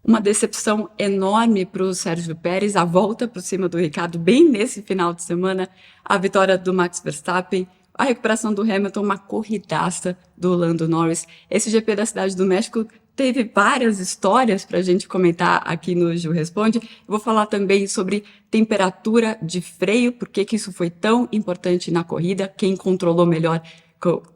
uma decepção enorme para o Sérgio Pérez, a volta por cima do Ricciardo bem nesse final de semana, a vitória do Max Verstappen, a recuperação do Hamilton, uma corridaça do Lando Norris. Esse GP da Cidade do México teve várias histórias para a gente comentar aqui no Ju Responde. Eu vou falar também sobre temperatura de freio, por que isso foi tão importante na corrida, quem controlou melhor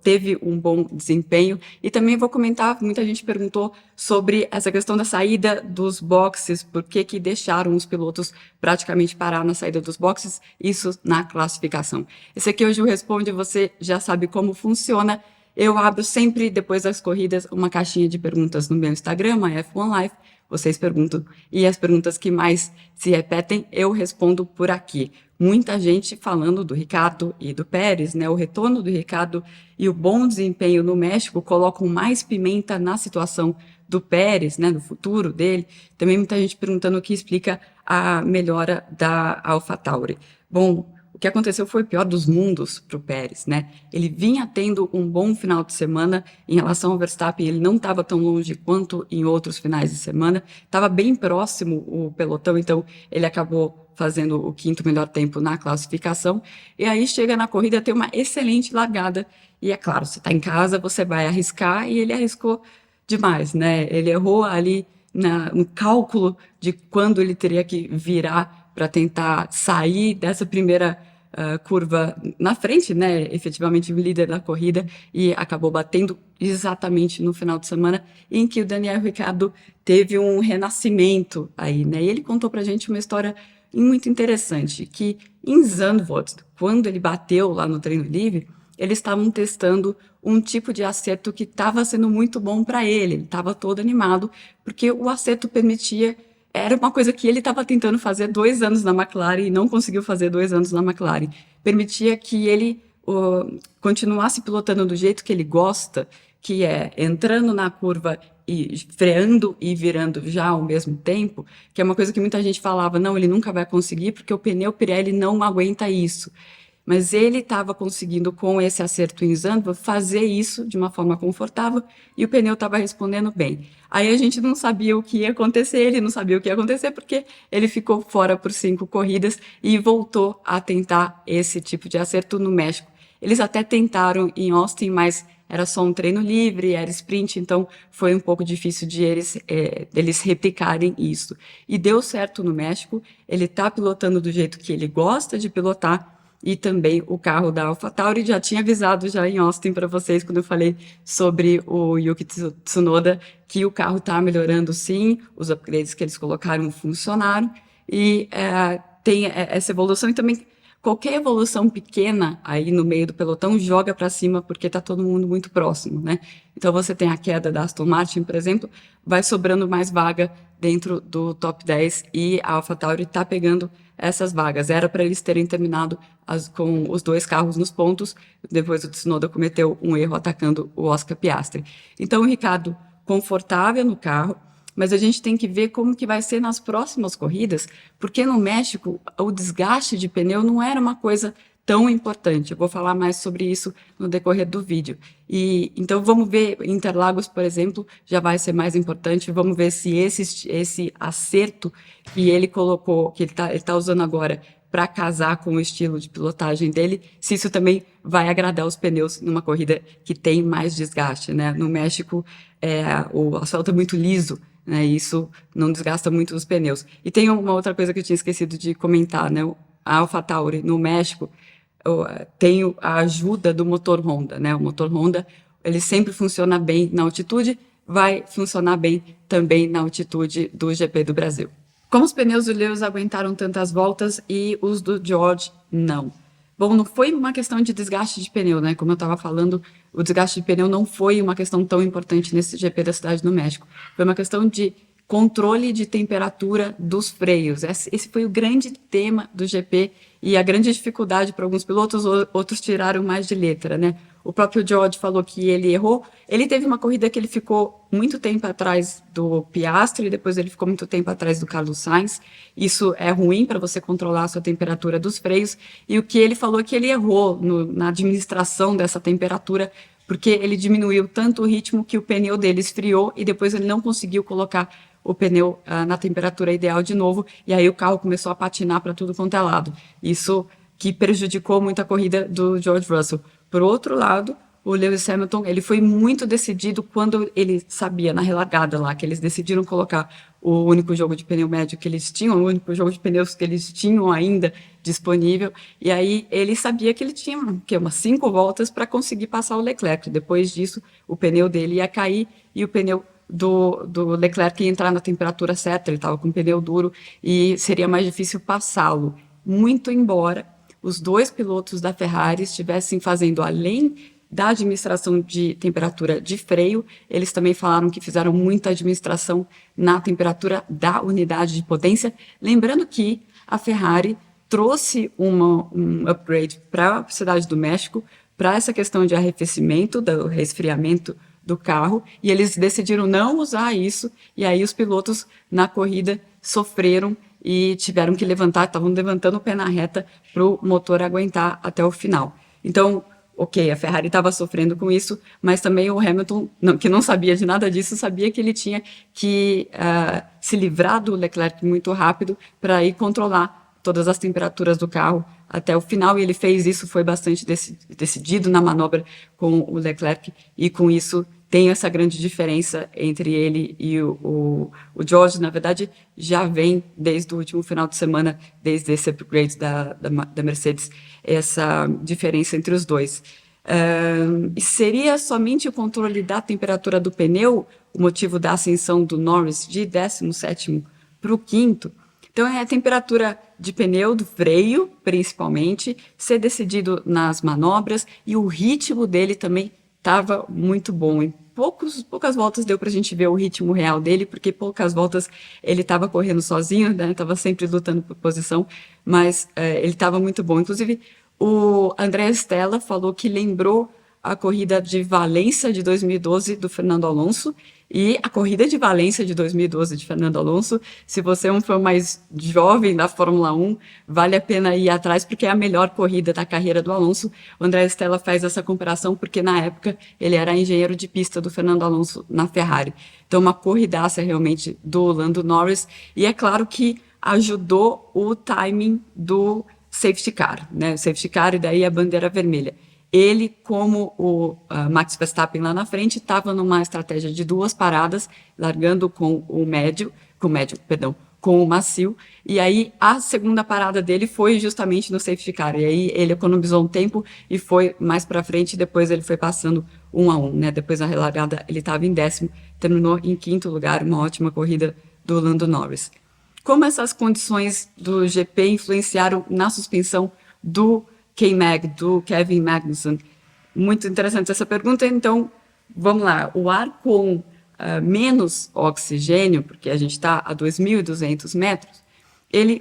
teve um bom desempenho. E também vou comentar, muita gente perguntou sobre essa questão da saída dos boxes, por que deixaram os pilotos praticamente parar na saída dos boxes, isso na classificação. Esse aqui hoje o Responde, você já sabe como funciona. Eu abro sempre, depois das corridas, uma caixinha de perguntas no meu Instagram, a F1 Live. Vocês perguntam, e as perguntas que mais se repetem, eu respondo por aqui. Muita gente falando do Ricciardo e do Pérez, né? O retorno do Ricciardo e o bom desempenho no México colocam mais pimenta na situação do Pérez, né? No futuro dele. Também muita gente perguntando o que explica a melhora da AlphaTauri. Bom, o que aconteceu foi o pior dos mundos para o Pérez, né? Ele vinha tendo um bom final de semana em relação ao Verstappen, ele não estava tão longe quanto em outros finais de semana, estava bem próximo o pelotão, então ele acabou fazendo o 5º melhor tempo na classificação, e aí chega na corrida, tem uma excelente largada, e é claro, você está em casa, você vai arriscar, e ele arriscou demais, né? Ele errou ali no cálculo de quando ele teria que virar para tentar sair dessa primeira curva na frente, né, efetivamente o líder da corrida, e acabou batendo exatamente no final de semana em que o Daniel Ricciardo teve um renascimento aí, né, e ele contou pra gente uma história muito interessante, que em Zandvoort, quando ele bateu lá no treino livre, eles estavam testando um tipo de acerto que estava sendo muito bom para ele estava todo animado, porque o acerto permitia. Era uma coisa que ele estava tentando fazer 2 anos na McLaren e não conseguiu fazer 2 anos na McLaren. Permitia que ele continuasse pilotando do jeito que ele gosta, que é entrando na curva e freando e virando já ao mesmo tempo, que é uma coisa que muita gente falava, não, ele nunca vai conseguir porque o pneu Pirelli não aguenta isso. Mas ele estava conseguindo, com esse acerto em Zandvoort, fazer isso de uma forma confortável e o pneu estava respondendo bem. Aí a gente não sabia o que ia acontecer, ele não sabia o que ia acontecer porque ele ficou fora por 5 corridas e voltou a tentar esse tipo de acerto no México. Eles até tentaram em Austin, mas era só um treino livre, era sprint, então foi um pouco difícil de eles replicarem isso. E deu certo no México, ele está pilotando do jeito que ele gosta de pilotar, e também o carro da AlphaTauri. Já tinha avisado já em Austin para vocês quando eu falei sobre o Yuki Tsunoda que o carro está melhorando sim, os upgrades que eles colocaram funcionaram e tem essa evolução e também qualquer evolução pequena aí no meio do pelotão joga para cima porque está todo mundo muito próximo, né? Então você tem a queda da Aston Martin, por exemplo, vai sobrando mais vaga dentro do top 10 e a AlphaTauri está pegando essas vagas. Era para eles terem terminado com os 2 carros nos pontos, depois o Tsunoda cometeu um erro atacando o Oscar Piastri. Então o Ricciardo confortável no carro, mas a gente tem que ver como que vai ser nas próximas corridas, porque no México o desgaste de pneu não era uma coisa tão importante. Eu vou falar mais sobre isso no decorrer do vídeo. E então vamos ver Interlagos, por exemplo, já vai ser mais importante. Vamos ver se esse acerto que ele colocou, que ele tá usando agora para casar com o estilo de pilotagem dele, se isso também vai agradar os pneus numa corrida que tem mais desgaste, né? No México, o asfalto é muito liso, né? E isso não desgasta muito os pneus. E tem uma outra coisa que eu tinha esquecido de comentar, né? A AlphaTauri no México tem a ajuda do motor Honda, né? O motor Honda, ele sempre funciona bem na altitude, vai funcionar bem também na altitude do GP do Brasil. Como os pneus do Lewis aguentaram tantas voltas e os do George não? Bom, não foi uma questão de desgaste de pneu, né? Como eu estava falando, o desgaste de pneu não foi uma questão tão importante nesse GP da Cidade do México. Foi uma questão de controle de temperatura dos freios. Esse foi o grande tema do GP e a grande dificuldade para alguns pilotos, outros tiraram mais de letra, né? O próprio George falou que ele errou. Ele teve uma corrida que ele ficou muito tempo atrás do Piastri, depois ele ficou muito tempo atrás do Carlos Sainz. Isso é ruim para você controlar a sua temperatura dos freios. E o que ele falou é que ele errou na administração dessa temperatura, porque ele diminuiu tanto o ritmo que o pneu dele esfriou e depois ele não conseguiu colocar o pneu na temperatura ideal de novo, e aí o carro começou a patinar para tudo quanto é lado. Isso que prejudicou muito a corrida do George Russell. Por outro lado, o Lewis Hamilton, ele foi muito decidido quando ele sabia, na relargada lá, que eles decidiram colocar o único jogo de pneu médio que eles tinham, o único jogo de pneus que eles tinham ainda disponível, e aí ele sabia que ele tinha umas 5 voltas para conseguir passar o Leclerc. Depois disso, o pneu dele ia cair e o pneu do Leclerc ia entrar na temperatura certa, ele estava com o pneu duro e seria mais difícil passá-lo. Muito embora os dois pilotos da Ferrari estivessem fazendo, além da administração de temperatura de freio, eles também falaram que fizeram muita administração na temperatura da unidade de potência. Lembrando que a Ferrari trouxe um upgrade para a Cidade do México, para essa questão de arrefecimento, do resfriamento do carro, e eles decidiram não usar isso, e aí os pilotos na corrida sofreram e tiveram que levantar, estavam levantando o pé na reta para o motor aguentar até o final. Então, ok, a Ferrari estava sofrendo com isso, mas também o Hamilton, que não sabia de nada disso, sabia que ele tinha que se livrar do Leclerc muito rápido para ir controlar todas as temperaturas do carro até o final, e ele fez isso, foi bastante decidido na manobra com o Leclerc, e com isso tem essa grande diferença entre ele e o George. Na verdade, já vem desde o último final de semana, desde esse upgrade da Mercedes, essa diferença entre os dois. E seria somente o controle da temperatura do pneu o motivo da ascensão do Norris de 17º para o 5º? Então, é a temperatura de pneu, do freio, principalmente, ser decidido nas manobras, e o ritmo dele também estava muito bom. Em poucas voltas deu para a gente ver o ritmo real dele, porque poucas voltas ele estava correndo sozinho, né? Estava sempre lutando por posição, mas ele estava muito bom. Inclusive, o André Stella falou que lembrou a corrida de Valência de 2012 do Fernando Alonso, e a corrida de Valência de 2012 de Fernando Alonso, se você é um fã mais jovem da Fórmula 1, vale a pena ir atrás, porque é a melhor corrida da carreira do Alonso. O André Stella faz essa comparação porque, na época, ele era engenheiro de pista do Fernando Alonso na Ferrari. Então, uma corridaça realmente do Lando Norris, e é claro que ajudou o timing do safety car, né? O safety car e daí a bandeira vermelha. Ele, como o Max Verstappen lá na frente, estava numa estratégia de 2 paradas, largando com o macio, e aí a segunda parada dele foi justamente no safety car, e aí ele economizou um tempo e foi mais para frente, e depois ele foi passando 1 a 1, né? Depois da relargada ele estava em 10º, terminou em 5º lugar, uma ótima corrida do Lando Norris. Como essas condições do GP influenciaram na suspensão do K-Mag, do Kevin Magnussen? Muito interessante essa pergunta. Então, vamos lá. O ar com menos oxigênio, porque a gente está a 2.200 metros,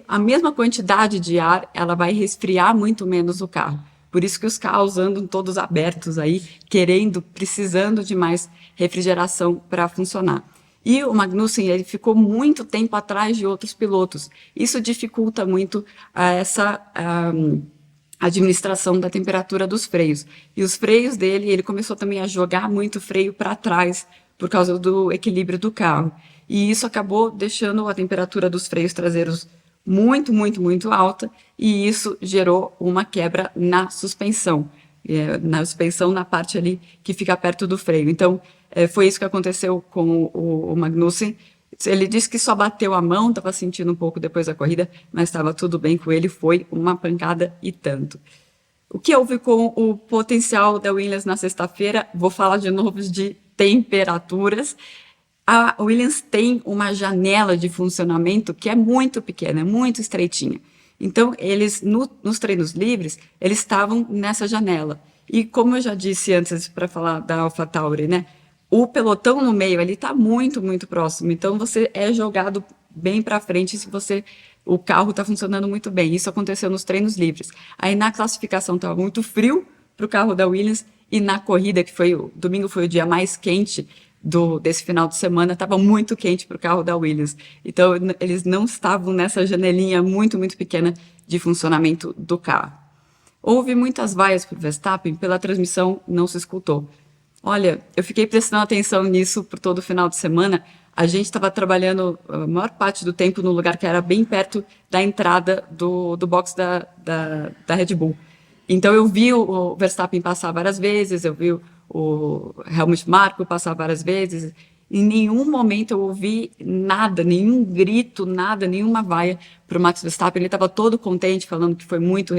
a mesma quantidade de ar, ela vai resfriar muito menos o carro. Por isso que os carros andam todos abertos aí, precisando de mais refrigeração para funcionar. E o Magnussen, ele ficou muito tempo atrás de outros pilotos. Isso dificulta muito essa administração da temperatura dos freios. E os freios dele, ele começou também a jogar muito freio para trás, por causa do equilíbrio do carro. E isso acabou deixando a temperatura dos freios traseiros muito, muito, muito alta, e isso gerou uma quebra na suspensão. Na parte ali que fica perto do freio. Então, foi isso que aconteceu com o Magnussen. Ele disse que só bateu a mão, estava sentindo um pouco depois da corrida, mas estava tudo bem com ele, foi uma pancada e tanto. O que houve com o potencial da Williams na sexta-feira? Vou falar de novo de temperaturas. A Williams tem uma janela de funcionamento que é muito pequena, é muito estreitinha. Então, eles, nos treinos livres, eles estavam nessa janela. E como eu já disse antes, para falar da AlphaTauri, né? O pelotão no meio, ele está muito, muito próximo. Então, você é jogado bem para frente se o carro está funcionando muito bem. Isso aconteceu nos treinos livres. Aí, na classificação, estava muito frio para o carro da Williams, e na corrida, domingo foi o dia mais quente desse final de semana, estava muito quente para o carro da Williams. Então, eles não estavam nessa janelinha muito, muito pequena de funcionamento do carro. Houve muitas vaias para o Verstappen, pela transmissão não se escutou. Olha, eu fiquei prestando atenção nisso por todo o final de semana. a gente estava trabalhando a maior parte do tempo num lugar que era bem perto da entrada do box da Red Bull. Então eu vi o Verstappen passar várias vezes, eu vi o Helmut Marko passar várias vezes. Em nenhum momento eu ouvi nada, nenhum grito, nada, nenhuma vaia para o Max Verstappen. Ele estava todo contente, falando que foi muito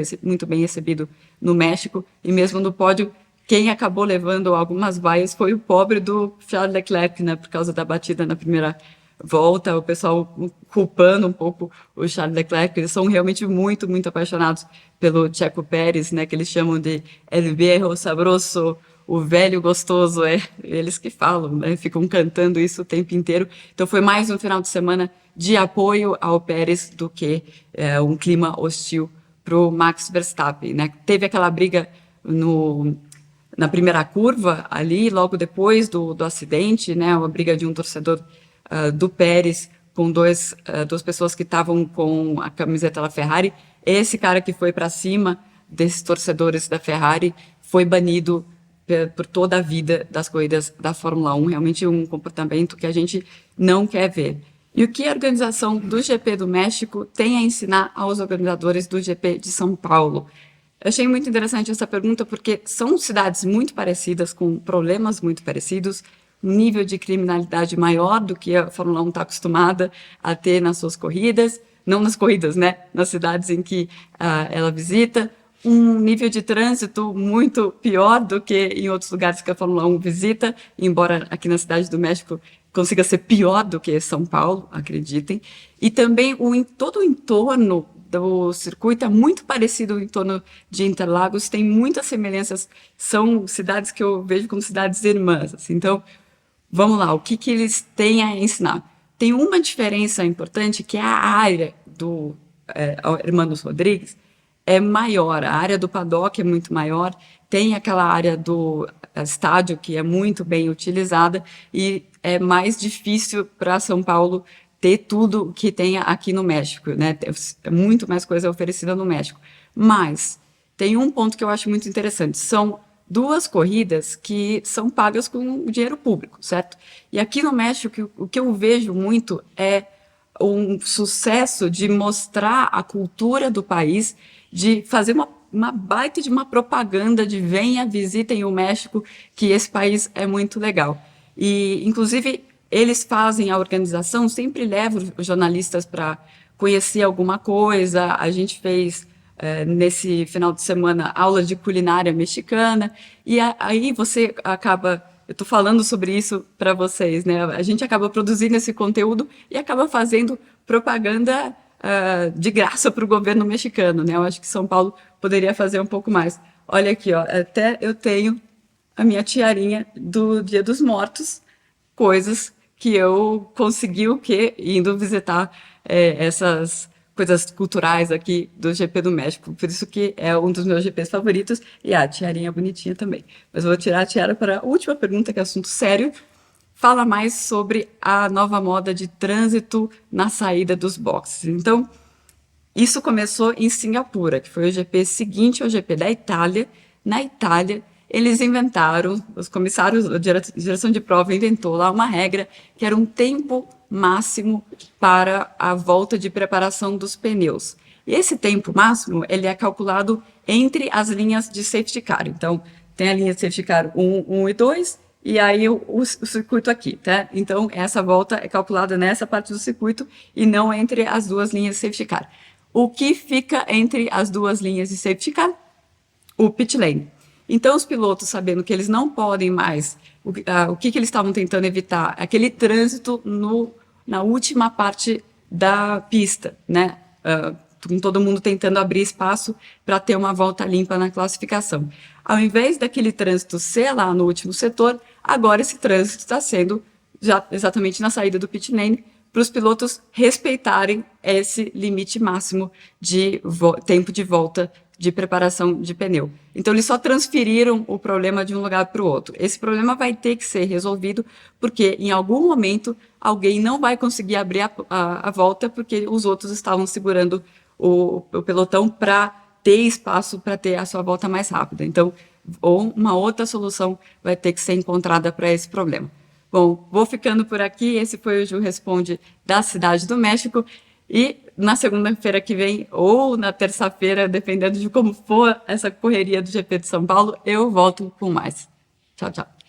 bem recebido no México. E mesmo no pódio, quem acabou levando algumas vaias foi o pobre do Charles Leclerc, né, por causa da batida na primeira volta, o pessoal culpando um pouco o Charles Leclerc. Eles são realmente muito apaixonados pelo Checo Pérez, né, que eles chamam de El Viejo Sabroso, o velho gostoso, é eles que falam, né, ficam cantando isso o tempo inteiro. Então foi mais um final de semana de apoio ao Pérez do que um clima hostil para o Max Verstappen, né. Teve aquela briga na primeira curva ali, logo depois do acidente, né, a briga de um torcedor do Pérez com duas pessoas que estavam com a camiseta da Ferrari. Esse cara que foi para cima desses torcedores da Ferrari foi banido por toda a vida das corridas da Fórmula 1, realmente um comportamento que a gente não quer ver. E o que a organização do GP do México tem a ensinar aos organizadores do GP de São Paulo? Eu achei muito interessante essa pergunta porque são cidades muito parecidas, com problemas muito parecidos, um nível de criminalidade maior do que a Fórmula 1 está acostumada a ter nas suas corridas, não nas corridas, né? Nas cidades em que ela visita, um nível de trânsito muito pior do que em outros lugares que a Fórmula 1 visita, embora aqui na Cidade do México consiga ser pior do que São Paulo, acreditem. E também todo o entorno do circuito é muito parecido ao entorno de Interlagos, tem muitas semelhanças, são cidades que eu vejo como cidades irmãs. Assim. Então, vamos lá, o que eles têm a ensinar? Tem uma diferença importante, que é a área do Hermanos Rodrigues, é maior, a área do paddock é muito maior, tem aquela área do estádio que é muito bem utilizada e é mais difícil para São Paulo ter tudo que tem aqui no México, né? É muito mais coisa oferecida no México. Mas tem um ponto que eu acho muito interessante, são duas corridas que são pagas com dinheiro público, certo? E aqui no México, o que eu vejo muito é um sucesso de mostrar a cultura do país, de fazer uma baita de uma propaganda de venha, visitem o México, que esse país é muito legal. E, inclusive, eles fazem, a organização sempre leva os jornalistas para conhecer alguma coisa. A gente fez, nesse final de semana, aula de culinária mexicana, e aí você acaba... Eu estou falando sobre isso para vocês, né? A gente acaba produzindo esse conteúdo e acaba fazendo propaganda de graça para o governo mexicano, né? Eu acho que São Paulo poderia fazer um pouco mais. Olha aqui, ó, até eu tenho a minha tiarinha do Dia dos Mortos, coisas que eu consegui o quê? Indo visitar essas coisas culturais aqui do GP do México. Por isso que é um dos meus GPs favoritos. E a tiarinha bonitinha também. Mas eu vou tirar a tiara para a última pergunta, que é assunto sério. Fala mais sobre a nova moda de trânsito na saída dos boxes. Então, isso começou em Singapura, que foi o GP seguinte ao GP da Itália. Na Itália, eles inventaram, os comissários, a direção de prova inventou lá uma regra que era um tempo máximo para a volta de preparação dos pneus. E esse tempo máximo, ele é calculado entre as linhas de safety car. Então, tem a linha de safety car 1, 1 e 2, e aí o circuito aqui, tá? Então, essa volta é calculada nessa parte do circuito e não entre as duas linhas de safety car. O que fica entre as duas linhas de safety car? O pit lane. Então, os pilotos, sabendo que eles não podem mais, o que eles estavam tentando evitar? Aquele trânsito na última parte da pista, né? Com todo mundo tentando abrir espaço para ter uma volta limpa na classificação. Ao invés daquele trânsito ser lá no último setor, agora esse trânsito está sendo já exatamente na saída do pit lane, para os pilotos respeitarem esse limite máximo de tempo de volta de preparação de pneu. Então, eles só transferiram o problema de um lugar para o outro. Esse problema vai ter que ser resolvido, porque em algum momento alguém não vai conseguir abrir a volta, porque os outros estavam segurando o pelotão para ter espaço para ter a sua volta mais rápida. Então, ou uma outra solução vai ter que ser encontrada para esse problema. Bom, vou ficando por aqui. Esse foi o Ju Responde da Cidade do México. E na segunda-feira que vem, ou na terça-feira, dependendo de como for essa correria do GP de São Paulo, eu volto com mais. Tchau, tchau.